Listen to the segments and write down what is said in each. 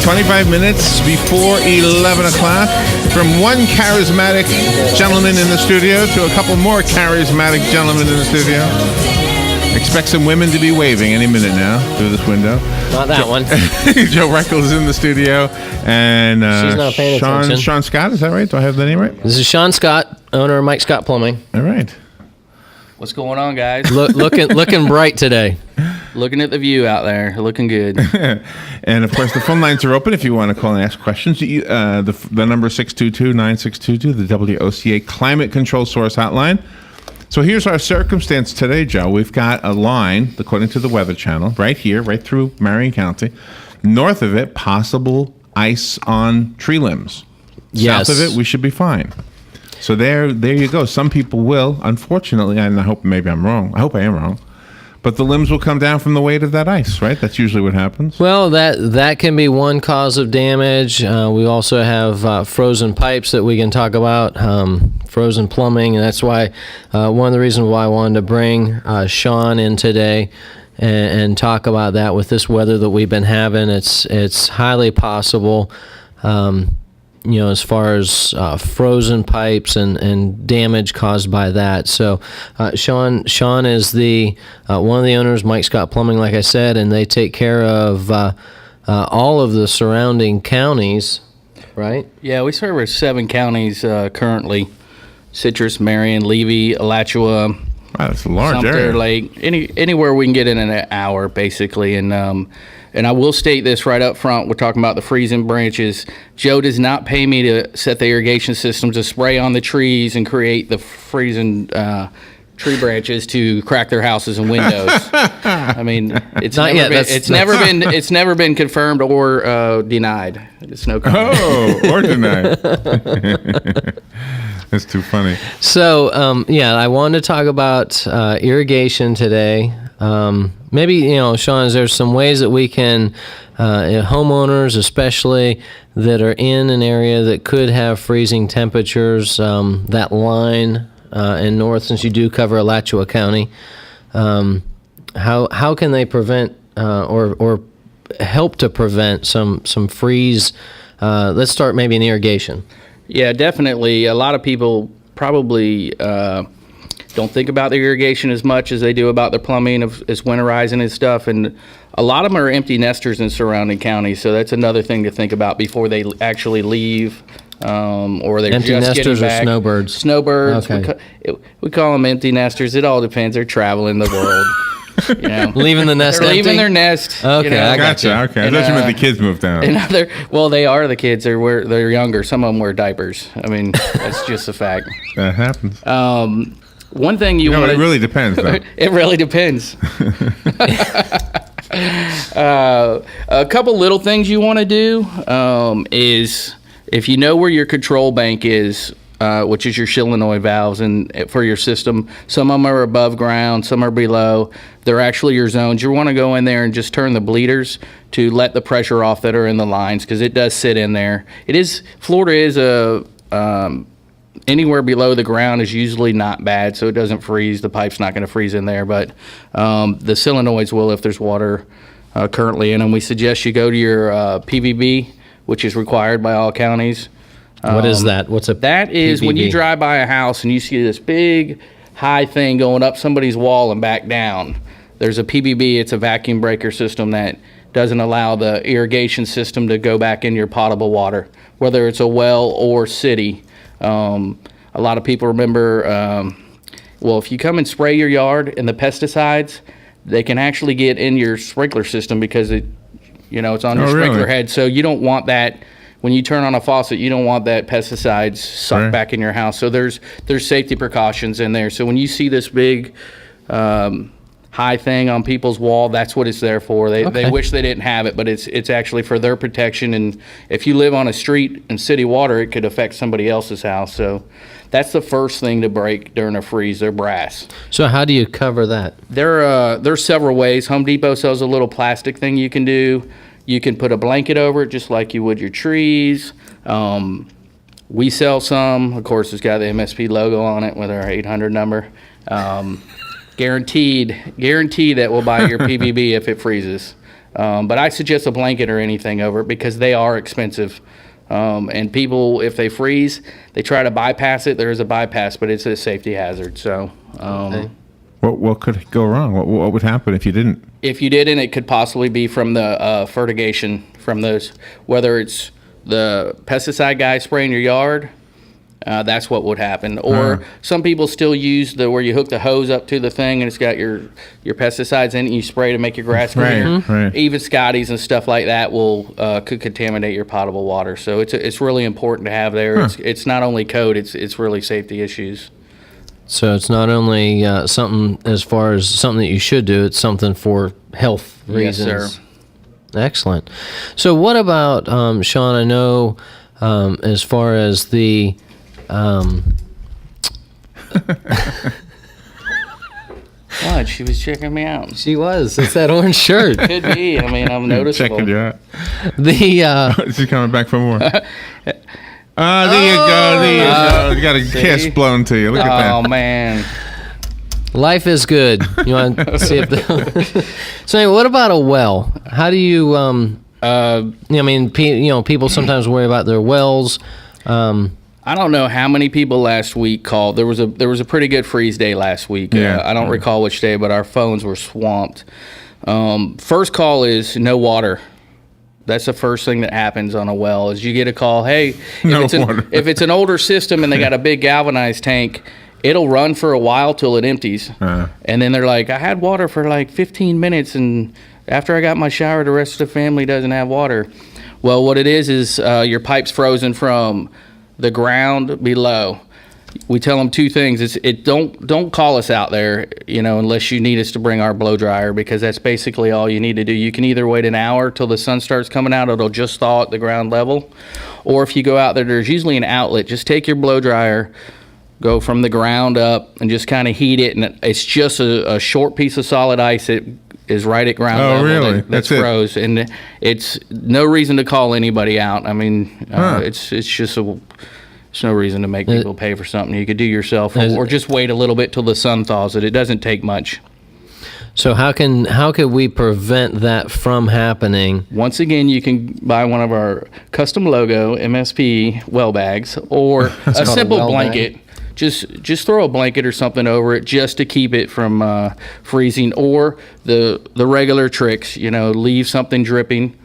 25 minutes before 11 o'clock. From one charismatic gentleman in the studio to a couple more charismatic gentlemen in the studio. Expect some women to be waving any minute now through this window. Not that one. Joe Reckles is in the studio. And she's not paying attention. Sean Scott, is that right? Do I have the name right? This is Sean Scott, owner of Mike Scott Plumbing. All right. What's going on, guys? Looking bright today. Looking at the view out there. Looking good. And, of course, the phone lines are open if you want to call and ask questions. The number is 622-9622, the WOCA Climate Control Source Hotline. So here's our circumstance today, Joe. We've got a line, according to the Weather Channel, right here, right through Marion County. North of it, possible ice on tree limbs. Yes. South of it, we should be fine. So there you go. Some people will, unfortunately, and I hope maybe I'm wrong. I hope I am wrong. But the limbs will come down from the weight of that ice, right? That's usually what happens. Well, that can be one cause of damage. We also have frozen pipes that we can talk about, frozen plumbing, and that's why one of the reasons why I wanted to bring Sean in today and talk about that with this weather that we've been having. It's highly possible. As far as frozen pipes and damage caused by that. So Sean is the one of the owners, Mike Scott Plumbing, like I said, and they take care of all of the surrounding counties, right? Yeah, we service 7 counties currently. Citrus, Marion, Levy, Alachua. Wow, that's a large Sumter, area. Lake, anywhere we can get in an hour, basically. And I will state this right up front. We're talking about the freezing branches. Joe does not pay me to set the irrigation system to spray on the trees and create the freezing tree branches to crack their houses and windows. I mean, it's Not never yet. been, it's never been confirmed or denied. It's no comment. Oh, or denied. That's too funny. So, I wanted to talk about irrigation today. Maybe, Sean, there's some ways that we can, homeowners especially, that are in an area that could have freezing temperatures, that line in north, since you do cover Alachua County, how can they prevent or help to prevent some freeze? Let's start maybe in irrigation. Yeah, definitely. A lot of people probably don't think about the irrigation as much as they do about their plumbing as winterizing and stuff. And a lot of them are empty nesters in surrounding counties, so that's another thing to think about before they actually leave, or they're Empty just nesters getting or back. snowbirds? Snowbirds. Okay. We call them empty nesters. It all depends. They're traveling the world. Leaving the nest They're empty? leaving their nest. Okay, I got Gotcha. you. Okay. I And, thought you meant the kids moved down. Well, they are the kids. They're younger. Some of them wear diapers. I mean, that's just a fact. That happens. One thing you No, want it really depends, though. It really depends. A couple little things you want to do is if you know where your control bank is, which is your solenoid valves and for your system, some of them are above ground, some are below. They're actually your zones. You want to go in there and just turn the bleeders to let the pressure off that are in the lines, because it does sit in there. Florida is anywhere below the ground is usually not bad, so it doesn't freeze. The pipe's not going to freeze in there, but the solenoids will if there's water currently in them. We suggest you go to your PVB, which is required by all counties. What is that? What's a That is when you PVB? drive by a house and you see this big high thing going up somebody's wall and back down. There's a PVB. It's a vacuum breaker system that doesn't allow the irrigation system to go back in your potable water, whether it's a well or city. A lot of people remember, if you come and spray your yard and the pesticides, they can actually get in your sprinkler system because it's on your sprinkler really? head. So you don't want that. When you turn on a faucet, you don't want that pesticides sucked back in your house. So there's safety precautions in there. So when you see this big high thing on people's wall, that's what it's there for. They wish they didn't have it, but it's actually for their protection. And if you live on a street in city water, it could affect somebody else's house. So that's the first thing to break during a freeze. They're brass. So how do you cover that? There's several ways. Home Depot sells a little plastic thing you can do. You can put a blanket over it just like you would your trees. We sell some. Of course, it's got the MSP logo on it with our 800 number. Guaranteed that we'll buy your PVB if it freezes. But I suggest a blanket or anything over it because they are expensive. And people, if they freeze, they try to bypass it. There is a bypass, but it's a safety hazard. So, Okay. What could go wrong? What would happen if you didn't? if you didn't, it could possibly be from the fertigation from those, whether it's the pesticide guy spraying your yard. That's what would happen. Or some people still use where you hook the hose up to the thing and it's got your pesticides in it and you spray to make your grass greener. Right. Even Scotties and stuff like that could contaminate your potable water. So it's really important to have there. It's not only code, it's really safety issues. So it's not only something as far as something that you should do, it's something for health Yes, reasons. sir. Excellent. So what about, Sean, I know as far as the... What? She was checking me out. She was. It's that orange shirt. Could be. I mean, I'm noticeable. Checking you out. The She's coming back for more. There you go. There you go. You got a kiss blown to you. Look at Oh that. man. life is good. You want to see if So anyway, what about a well? How do you I mean, people sometimes worry about their wells. I don't know how many people last week called. There was a pretty good freeze day last week. Yeah. I don't recall which day, but our phones were swamped. First call is no water. That's the first thing that happens on a well is you get a call. Hey, if it's an older system and they got a big galvanized tank, it'll run for a while till it empties. And then they're like, I had water for like 15 minutes, and after I got my shower, the rest of the family doesn't have water. Well, what it is your pipe's frozen from the ground below. We tell them two things. Don't call us out there, unless you need us to bring our blow dryer, because that's basically all you need to do. You can either wait an hour till the sun starts coming out, it'll just thaw at the ground level, or if you go out there, there's usually an outlet. Just take your blow dryer, go from the ground up, and just kind of heat it, and it's just a short piece of solid ice that is right at ground level. Really? That's That's it? froze, and it's no reason to call anybody out. I mean, it's just there's no reason to make people pay for something you could do yourself, or just wait a little bit till the sun thaws it. It doesn't take much. So how could we prevent that from happening? Once again, you can buy one of our custom logo MSP well bags, or a called a simple well blanket. Just throw a blanket or something over it just to keep it from freezing, or the regular tricks. Leave something dripping,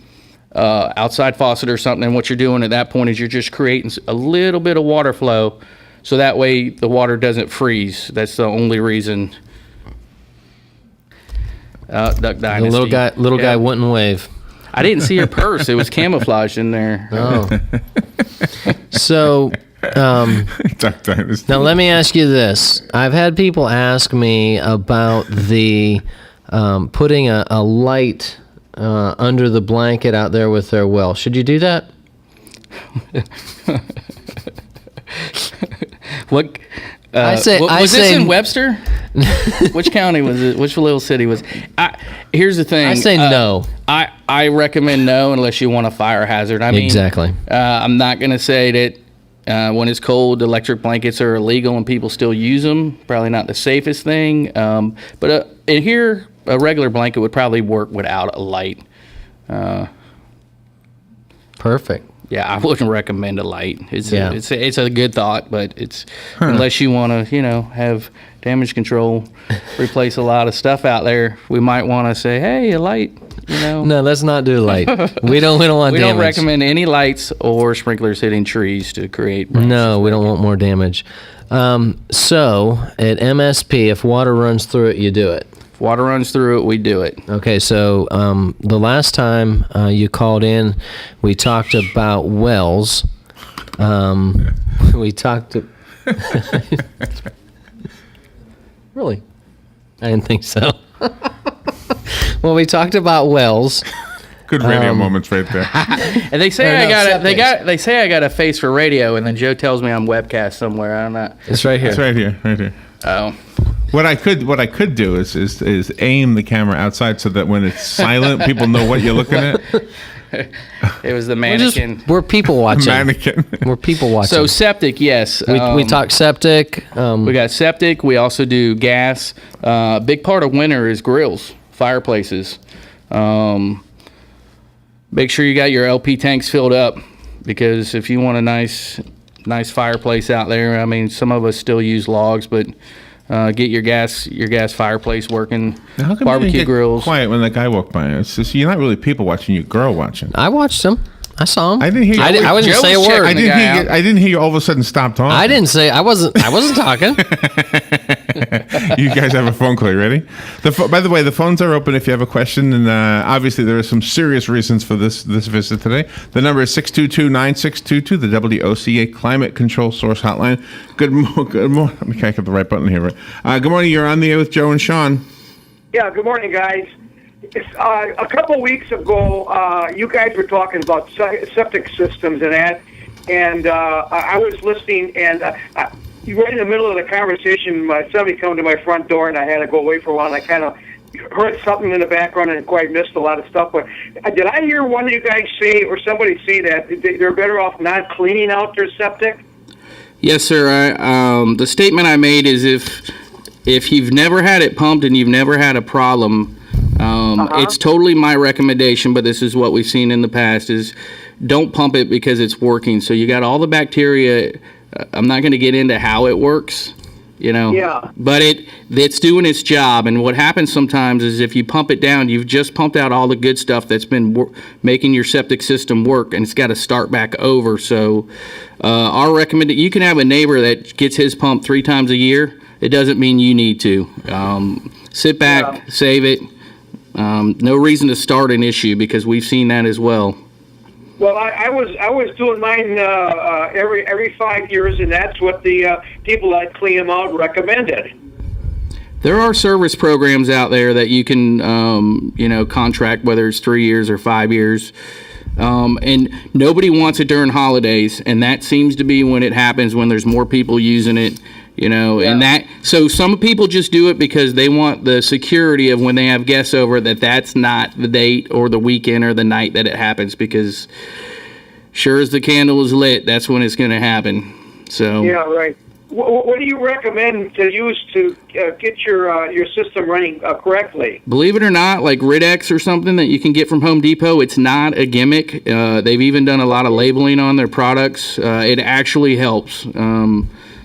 outside faucet or something. And what you're doing at that point is you're just creating a little bit of water flow, so that way the water doesn't freeze. That's the only reason. Duck Dynasty. The little guy wouldn't wave. I didn't see her purse. It was camouflaged in there. Oh. So Duck Dynasty. now let me ask you this. I've had people ask me about the putting a light under the blanket out there with their well. Should you do that? What? Was this in Webster? Which county was it? Which little city was it? Here's the thing. I say no. I recommend no unless you want a fire hazard. I mean, Exactly. I'm not going to say that when it's cold, electric blankets are illegal and people still use them. Probably not the safest thing. But in here, a regular blanket would probably work without a light. Perfect. Yeah, I wouldn't recommend a light. It's a good thought, but it's unless you want to, have damage control, replace a lot of stuff out there. We might want to say, hey, a light. No, let's not do light. We don't want We damage. don't recommend any lights or sprinklers hitting trees to create. No, we don't want more damage. So at MSP, if water runs through it, you do it. If water runs through it, we do it. Okay, so the last time you called in, we talked about wells. We talked to... Really? I didn't think so. Well, we talked about wells. Good radio moments right there. And they say they say I got a face for radio, and then Joe tells me I'm webcast somewhere. I'm not. It's right here. It's right here. Right here. Oh. What I could do is aim the camera outside so that when it's silent, people know what you're looking at. It was the mannequin. We're people watching. Mannequin. We're people watching. So septic, yes. we talk septic. We got septic. We also do gas. Big part of winter is grills, fireplaces. Make sure you got your LP tanks filled up, because if you want a nice fireplace out there, I mean, some of us still use logs, but get your gas fireplace working. Now, how come you Barbecue didn't get grills. quiet when that guy walked by? It's just, you're not really people watching, you're girl watching. I watched him. I saw him. I didn't hear you. I wasn't Joe say a was word. I checking didn't guy hear you. out. I didn't hear you all of a sudden stop talking. I didn't say I wasn't talking. You guys have a phone call. You ready? By the way, the phones are open if you have a question, and obviously there are some serious reasons for this visit today. The number is 622-9622, the WOCA Climate Control Source Hotline. Good morning. Let me click the right button here. Good morning. You're on the air with Joe and Sean. Yeah, good morning, guys. A couple weeks ago, you guys were talking about septic systems and that, and I was listening, and right in the middle of the conversation, somebody come to my front door, and I had to go away for a while, and I kind of heard something in the background and quite missed a lot of stuff. But did I hear one of you guys say, or somebody say, that they're better off not cleaning out their septic? Yes, sir. The statement I made is if you've never had it pumped and you've never had a problem, it's totally my recommendation, but this is what we've seen in the past, is don't pump it because it's working. So you got all the bacteria. I'm not going to get into how it works, Yeah. but it's doing its job. And what happens sometimes is if you pump it down, you've just pumped out all the good stuff that's been making your septic system work, and it's got to start back over. So our recommendation, you can have a neighbor that gets his pump 3 times a year. It doesn't mean you need to. Sit back, save it. No reason to start an issue, because we've seen that as well. Well, I was doing mine every 5 years, and that's what the people that clean them out recommended. There are service programs out there that you can, contract, whether it's 3 years or 5 years. And nobody wants it during holidays, and that seems to be when it happens, when there's more people using it. And so some people just do it because they want the security of when they have guests over, that's not the date or the weekend or the night that it happens, because sure as the candle is lit, that's when it's going to happen. So yeah, right. What do you recommend to use to get your system running correctly? Believe it or not, like Ridex or something that you can get from Home Depot, it's not a gimmick. They've even done a lot of labeling on their products. It actually helps.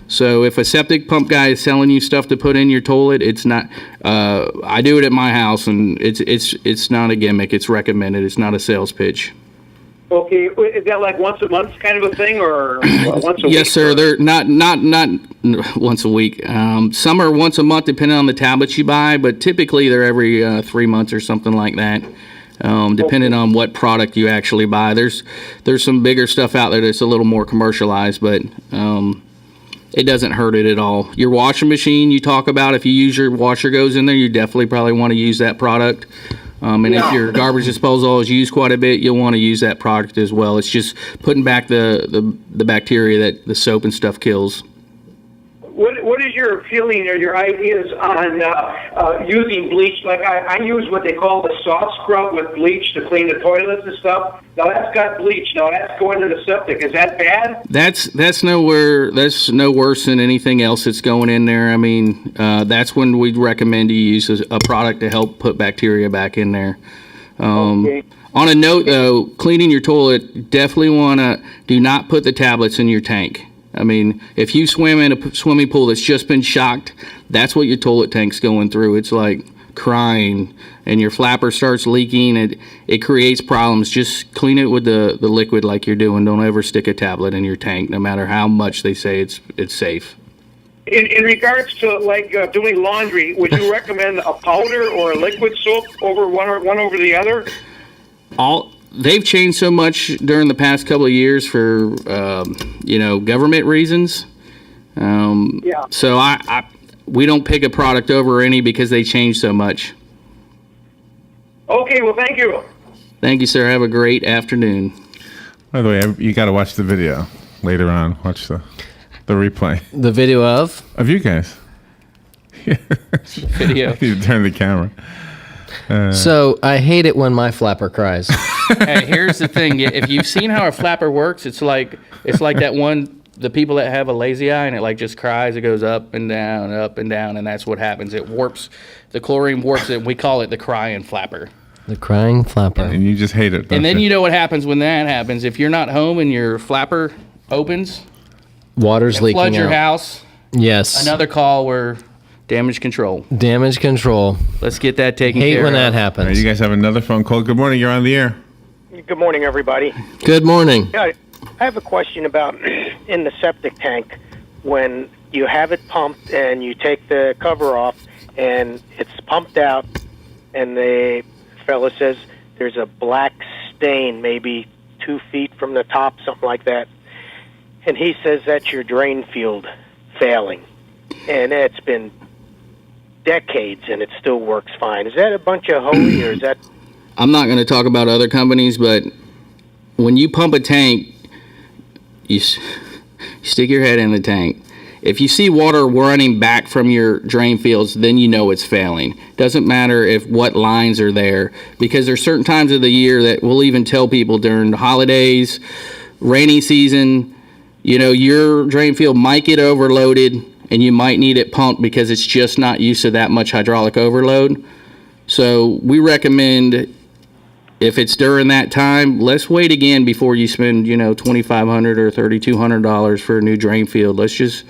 So if a septic pump guy is selling you stuff to put in your toilet, it's not. I do it at my house, and it's not a gimmick. It's recommended. It's not a sales pitch. Okay, is that like once a month kind of a thing, or once a week? Yes, sir. They're not once a week. Some are once a month, depending on the tablets you buy, but typically they're every 3 months or something like that. Depending on what product you actually buy. There's some bigger stuff out there that's a little more commercialized, but it doesn't hurt it at all. Your washing machine you talk about, if you use your washer goes in there, you definitely probably want to use that product. If your garbage disposal is used quite a bit, you'll want to use that product as well. It's just putting back the bacteria that the soap and stuff kills. What is your feeling or your ideas on using bleach? Like I use what they call the soft scrub with bleach to clean the toilets and stuff. Now that's got bleach. Now that's going to the septic. Is that bad? That's no worse than anything else that's going in there. I mean, that's when we'd recommend you use a product to help put bacteria back in there. Okay. On a note, though, cleaning your toilet, definitely do not put the tablets in your tank. I mean, if you swim in a swimming pool that's just been shocked, that's what your toilet tank's going through. It's like crying, and your flapper starts leaking. It creates problems. Just clean it with the liquid like you're doing. Don't ever stick a tablet in your tank, no matter how much they say it's safe. In regards to doing laundry, would you recommend a powder or a liquid soap over one over the other? They've changed so much during the past couple of years for government reasons. So we don't pick a product over any because they change so much. Okay, well, thank you. Thank you, sir. Have a great afternoon. By the way, you got to watch the video later on. Watch the replay The video of you guys. Video. You turn the camera. So I hate it when my flapper cries. Hey, here's the thing. If you've seen how a flapper works, it's like that one, the people that have a lazy eye, and it just cries. It goes up and down, and that's what happens. It warps, the chlorine warps it. We call it the crying flapper. The crying flapper. And you just hate it. And then you know what happens when that happens. If you're not home and your flapper opens, Water's leaking floods your out. house, Yes. another call where damage control. Damage control. Let's get that taken Hate care when of. that All right, happens. you guys have another phone call. Good morning. You're on the air. Good morning, everybody. Good morning. Yeah, I have a question about in the septic tank when you have it pumped and you take the cover off and it's pumped out and the fella says there's a black stain maybe 2 feet from the top, something like that. And he says that's your drain field failing. And it's been decades and it still works fine. Is that a bunch of hooey or is that... I'm not going to talk about other companies, but when you pump a tank, you stick your head in the tank. If you see water running back from your drain fields, then you know it's failing. Doesn't matter if what lines are there, because there's certain times of the year that we'll even tell people during the holidays, rainy season, you know, your drain field might get overloaded and you might need it pumped because it's just not used to that much hydraulic overload. So we recommend, if it's during that time, let's wait again before you spend, you know, $2,500 or $3,200 for a new drain field. Let's just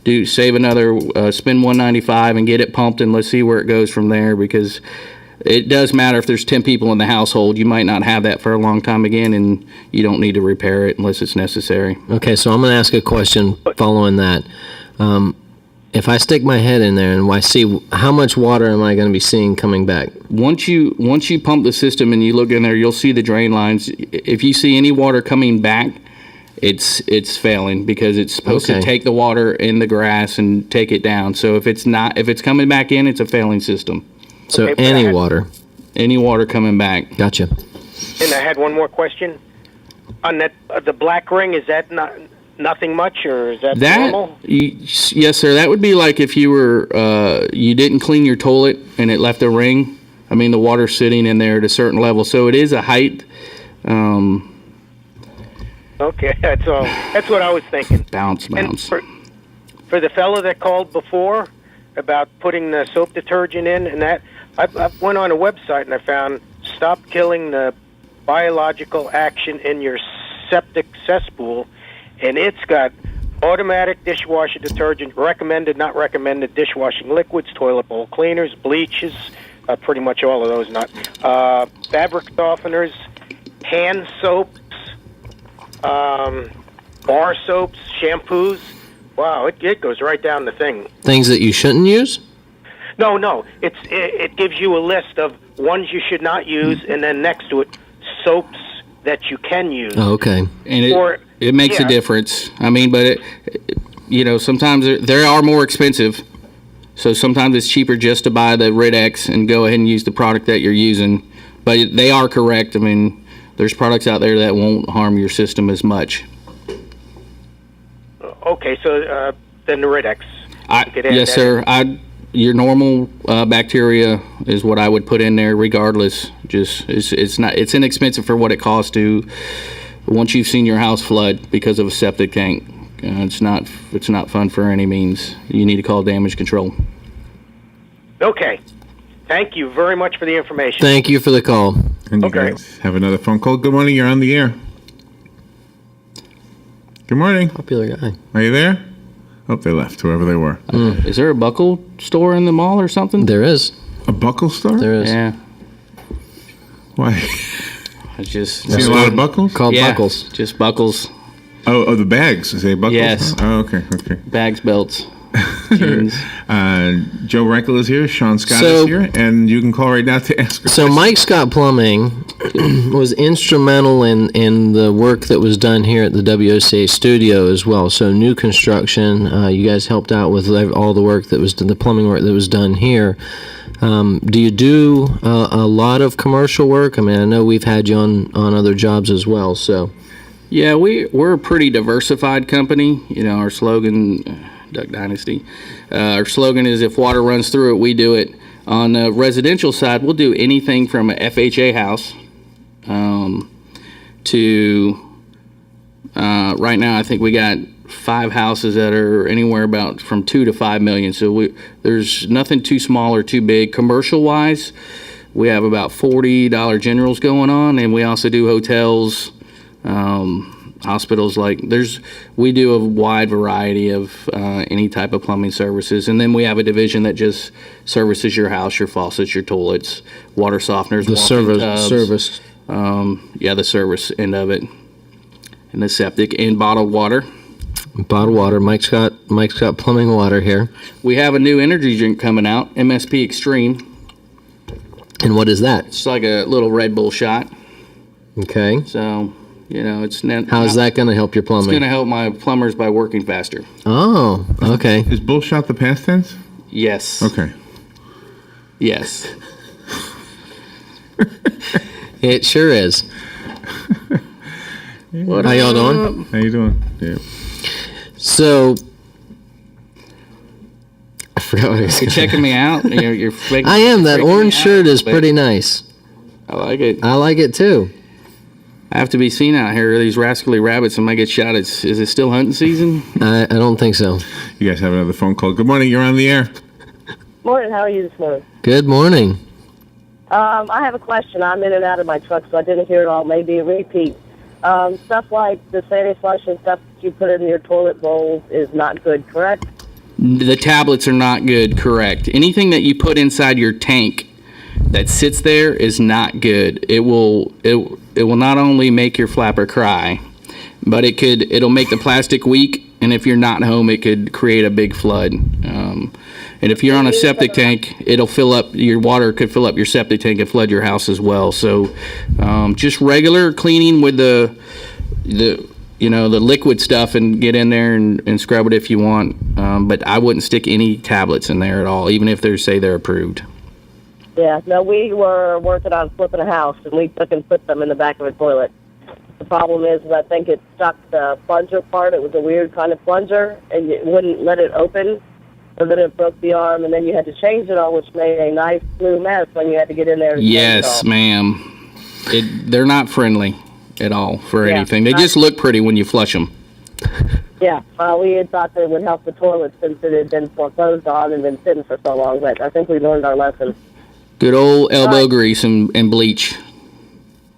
save another, spend $195 and get it pumped, and let's see where it goes from there, because it does matter if there's 10 people in the household. You might not have that for a long time again, and you don't need to repair it unless it's necessary. Okay, so I'm going to ask a question following that. If I stick my head in there and I see, how much water am I going to be seeing coming back? Once you pump the system and you look in there, you'll see the drain lines. If you see any water coming back, it's failing, because it's supposed to take the water in the grass and take it down. So if it's coming back in, it's a failing system. So Okay, but any I had- water. Any water coming back. Gotcha. And I had one more question. On that, the black ring, is that nothing much, or is that normal? Yes, sir. That would be like if you were you didn't clean your toilet and it left a ring. I mean, the water's sitting in there at a certain level, so it is a height. Okay, that's all. That's what I was thinking. Bounce. And for the fellow that called before about putting the soap detergent in and that, I went on a website and I found stop killing the biological action in your septic cesspool, and it's got automatic dishwasher detergent, recommended, not recommended, dishwashing liquids, toilet bowl cleaners, bleaches, pretty much all of those, fabric softeners, hand soaps, bar soaps, shampoos. Wow, it goes right down the thing. Things that you shouldn't use? No, it gives you a list of ones you should not use, and then next to it, soaps that you can use. Oh, okay. And it makes a difference. I mean, but sometimes they are more expensive. So sometimes it's cheaper just to buy the Rid-X and go ahead and use the product that you're using. But they are correct. I mean, there's products out there that won't harm your system as much. Okay, so then the Rid-X. Yes, sir. Your normal bacteria is what I would put in there, regardless. Just it's inexpensive for what it costs to. Once you've seen your house flood because of a septic tank, it's not fun for any means. You need to call damage control. Okay. Thank you very much for the information. Thank you for the call. And you Okay. guys have another phone call. Good morning. You're on the air. Good morning. Popular guy. Are you there? Oh, they left, whoever they were. Is there a buckle store in the mall or something? There is. A buckle store? There is. Yeah. Why? I just See a lot of buckles? Called yeah, buckles. Just buckles, Oh, the bags. Is they buckles? Yes. Oh, okay. bags, belts, jeans. Joe Renkel is here. Sean Scott So- is here. And you can call right now to ask a So question. Mike Scott Plumbing was instrumental in the work that was done here at the WOCA studio as well. So new construction, you guys helped out with all the work that was the plumbing work that was done here. Do you do a lot of commercial work? I mean, I know we've had you on other jobs as well. So Yeah, we're a pretty diversified company. You know, our slogan, Duck Dynasty, our slogan is if water runs through it, we do it. On the residential side, we'll do anything from a FHA house to right now I think we got 5 houses that are anywhere about from 2 to 5 million. So there's nothing too small or too big. Commercial wise, We have about $40 generals going on, and we also do hotels, hospitals. We do a wide variety of any type of plumbing services, and then we have a division that just services your house, your faucets, your toilets, water softeners, The walk-in tubs. service. The service end of it, and the septic and bottled water. Bottled water. Mike's got plumbing water here. We have a new energy drink coming out, MSP Extreme. And what is that? It's like a little Red Bull shot. Okay. So, it's How's that going to help your It's going plumbing? to help my plumbers by working faster. Oh, okay. Is bullshot the past tense? Yes. Okay. Yes. It sure is. How y'all doing? How you doing? Yeah. So, I forgot what I was You're checking me out? You're freaking, I am. That freaking me orange out, shirt is but pretty nice. I like it. I like it too. I have to be seen out here. These rascally rabbits, and might get shot. Is it still hunting season? I don't think so. You guys have another phone call. Good morning. You're on the air. Morning, how are you this morning? Good morning. I have a question. I'm in and out of my truck, so I didn't hear it all. Maybe a repeat. Stuff like the sandy flush and stuff that you put in your toilet bowls is not good, correct? The tablets are not good, correct. Anything that you put inside your tank that sits there is not good. It will not only make your flapper cry, but it'll make the plastic weak, and if you're not home, it could create a big flood. And if you're on a septic tank, it'll fill up, your water could fill up your septic tank and flood your house as well. So just regular cleaning with the liquid stuff, and get in there and scrub it if you want. But I wouldn't stick any tablets in there at all, even if they're approved. Yeah, no, we were working on flipping a house, and we took and put them in the back of a toilet. The problem is I think it stuck the plunger part. It was a weird kind of plunger, and it wouldn't let it open. So then it broke the arm, and then you had to change it all, which made a nice blue mess when you had to get in there. Yes, ma'am. They're not friendly at all for anything. They just look pretty when you flush them. Yeah, we had thought that it would help the toilet since it had been foreclosed on and been sitting for so long, but I think we learned our lesson. Good old elbow grease and bleach.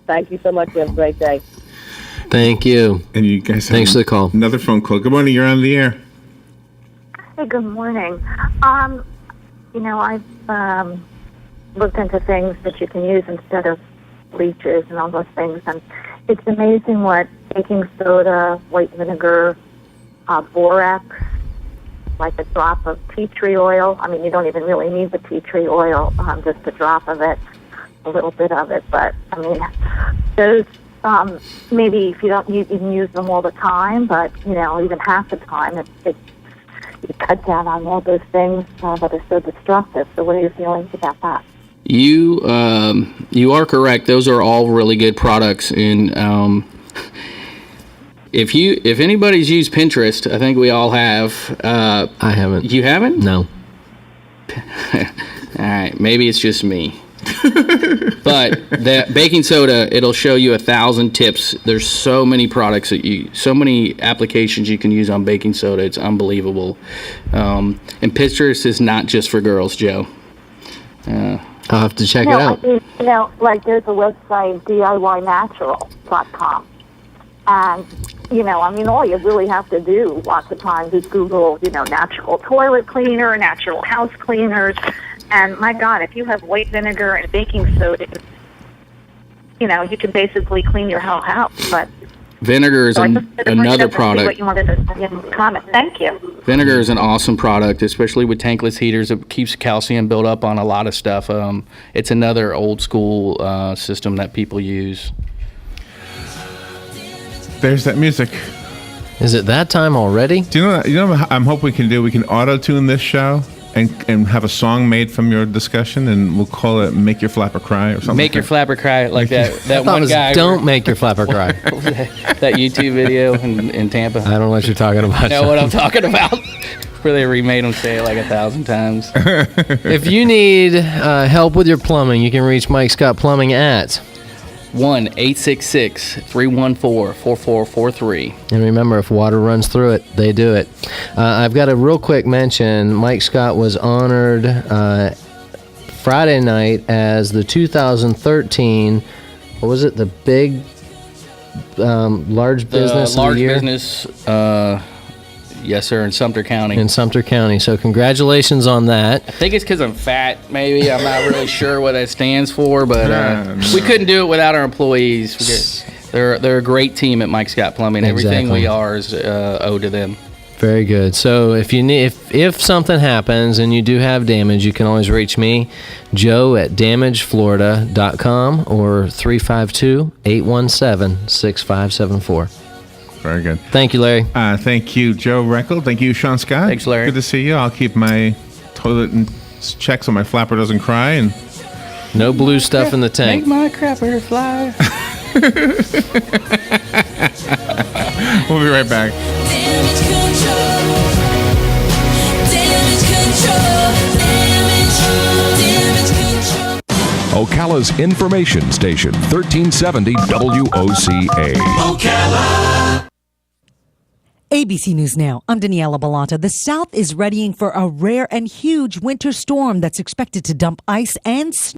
Thank you so much. You have a great day. Thank you. And you guys have Thanks for the call. Another phone call. Good morning. You're on the air. Hey, good morning. I've looked into things that you can use instead of bleaches and all those things, and it's amazing what baking soda, white vinegar, borax, like a drop of tea tree oil. I mean, you don't even really need the tea tree oil, just a drop of it, a little bit of it. But, I mean, those, maybe if you don't even use them all the time, but, even half the time, you cut down on all those things that are so destructive. So what are your feelings about that? You are correct. Those are all really good products. And if anybody's used Pinterest, I think we all have. I haven't. You haven't? No. All right, maybe it's just me. But the baking soda, it'll show you 1,000 tips. There's so many products so many applications you can use on baking soda. It's unbelievable. And Pinterest is not just for girls, Joe. I'll have to check it out. I mean, like there's a website, DIYnatural.com. And, all you really have to do lots of times is Google, natural toilet cleaner, natural house cleaners. And my God, if you have white vinegar and baking soda, you can basically clean your whole house. But vinegar is another product. What you wanted to say in the comment. Thank you. Vinegar is an awesome product, especially with tankless heaters. It keeps calcium built up on a lot of stuff. It's another old school system that people use. There's that music. Is it that time already? Do you know what I'm hoping we can do? We can auto-tune this show and have a song made from your discussion, and we'll call it "Make Your Flapper Cry" or something. Make your flapper cry like that. That one guy. Don't make your flapper cry. That YouTube video in Tampa. I don't know what you're talking about. Know what I'm talking about? Where they remade him say it like 1,000 times. If you need help with your plumbing, you can reach Mike Scott Plumbing at 1-866-314-4443. And remember, if water runs through it, they do it. I've got a real quick mention. Mike Scott was honored Friday night as the 2013, what was it, the big large business large of the year? business, yes, sir, in Sumter County. In Sumter County. So congratulations on that. I think it's because I'm fat, maybe. I'm not really sure what that stands for, but No. we couldn't do it without our employees. They're a great team at Mike Scott Plumbing. Everything Exactly. we are is owed to them. Very good. So if you need, if something happens and you do have damage, you can always reach me, Joe at damageflorida.com or 352-817-6574. Very good. Thank you, Larry. Thank you, Joe Reckel. Thank you, Sean Scott. Thanks, Larry. Good to see you. I'll keep my toilet and check so my flapper doesn't cry. And No blue stuff in the tank. Make my crapper fly. we'll be right back. Damage control. Damage control. Damage control. Ocala's information station, 1370 WOCA. ABC News Now. I'm Daniela Bellotta. The South is readying for a rare and huge winter storm that's expected to dump ice and snow